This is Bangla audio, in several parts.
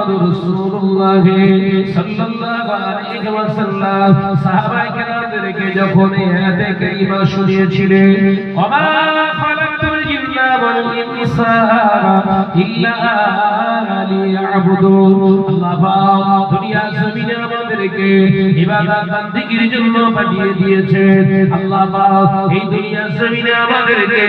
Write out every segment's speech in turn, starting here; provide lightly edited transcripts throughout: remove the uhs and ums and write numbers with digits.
মুহাম্মাদুর রাসূলুল্লাহ সাল্লাল্লাহু আলাইহি ওয়াসাল্লাম সাহাবায়ে কেরামদেরকে যখন আয়াতে কারিমা শুনিয়েছিলেন ওমা খালাকতুল জিন্না ওয়াল ইনসা ইল্লা লিয়াবুদুন আল্লাহ পাক দুনিয়া জমিনে আমাদেরকে ইবাদত বান্দিগির জন্য পাঠিয়ে দিয়েছেন আল্লাহ পাক এই দুনিয়া জমিনে আমাদেরকে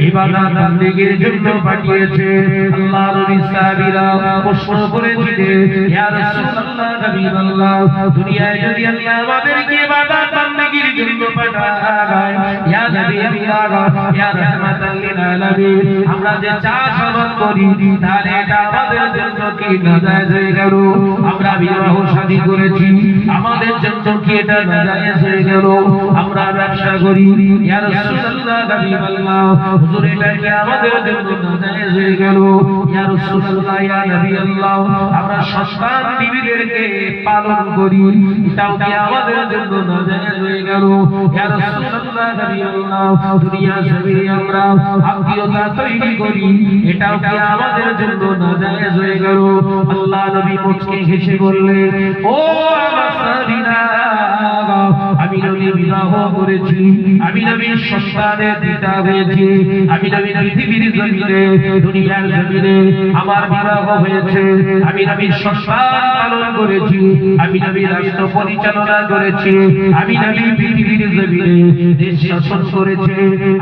ইবাদত বান্দিগির জন্য পাঠিয়েছেন আল্লাহর নবী সাহাবীরা প্রশ্ন করেছিলেন ইয়া রাসূলুল্লাহ হাবিবাল্লাহ দুনিয়ায় যদি আল্লাহ আমাদেরকে ইবাদত বান্দিগির জন্য পাঠায় ইয়া নবী আল্লাহ ইয়া রাহমাতাল লিল আলামিন আমরা যে চাষাবাদ করি তাহলে এটা আমাদের জন্য কি নাজায়েজ হয়ে গেল আমরা বিবাহ শাদী করেছি আমাদের জন্য কি এটা নাজায়েজ হয়ে গেল আমরা ব্যবসা করি ইয়া রাসূলুল্লাহ হাবিবাল্লাহ হুজুর এটা কি আমাদের জন্য নাজায়েজ হয়ে গেল ইয়া রাসূলুল্লাহ ইয়া নবী আল্লাহ আমরা সন্তান বিবিদেরকে পালন করি এটাও কি আমাদের জন্য নাজায়েজ হয়ে গেল ইয়া রাসূলুল্লাহ হাবিবাল্লাহ দুনিয়া জমিনে আমরা আত্মীয়তা তৈরি করি এটাও কি আমাদের জন্য নাজায়েজ হয়ে গেল আল্লাহ নবী মুচকি হেসে বললেন ও আমার সাহাবীরা আমি নবী বিবাহ করেছি আমি নবী সন্তানের পিতা হয়েছি আমি নবী পৃথিবীর জমিনে দুনিয়ার জমিনে আমার বিবাহ হয়েছে আমি নবী সন্তান পালন করেছি আমি নবী রাষ্ট্র পরিচালনা করেছি আমি নবী পৃথিবীর জমিনে দেশ শাসন করেছি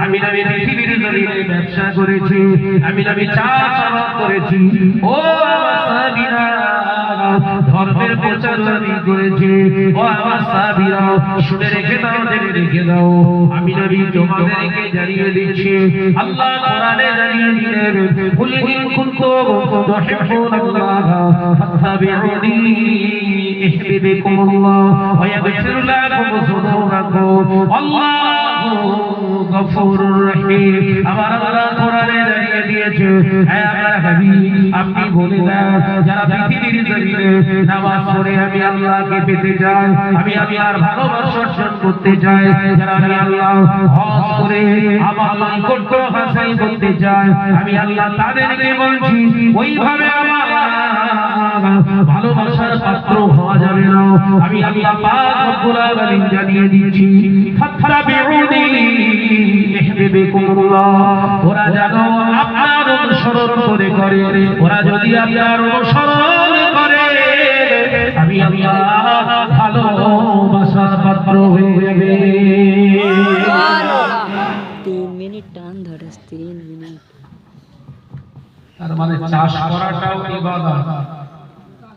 আমি নবী পৃথিবীর জমিনে ব্যবসা করেছি আমি নবী চাষাবাদ করেছি ও আমার সাহাবীরা ধর্মের প্রচার আমি করেছি ও আমার সাহাবীরা শুনে রেখে দাও জেনে রেখে দাও আমি নবী তোমাদেরকে জানিয়ে দিচ্ছি আল্লাহ কোরআনে জানিয়ে দিলেন কুল ইন কুনতুম তুহিব্বুনাল্লাহ ফাত্তাবিউনি ইহবিবকুমুল্লাহ ওয়া ইয়াগফির লাকুম যুনুবাকুম আল্লাহু গফুরুর রহিম আমার আল্লাহ কোরআনে জানিয়ে দিয়েছে হে আমার হাবিব আপনি বলে দাও যারা পৃথিবীর জমিনে নামাজ পড়ে আমি আল্লাহকে পেতে চাই আমি আল্লাহর ভালোবাসা অর্জন করতে চাই যারা আমি আল্লাহ হজ করে আমার নৈকট্য হাসিল করতে চাই আমি আল্লাহ তাদেরকে বলছি ওইভাবে আমার ভালোবাসার পাত্র হওয়া যাবে না আমি আল্লাহ পাক রব্বুল আলামিন জানিয়ে দিয়েছি ফাত্তাবিউনি ইহবিবকুমুল্লাহ ওরা যেন আপনার অনুসরণ করে ওরা যদি আপনার অনুসরণ করে আমি আল্লাহ ভালোবাসার পাত্র হয়ে যাবে 3 মিনিট টান ধরেস 3 মিনিট তার মানে চাষ করাটাও ইবাদত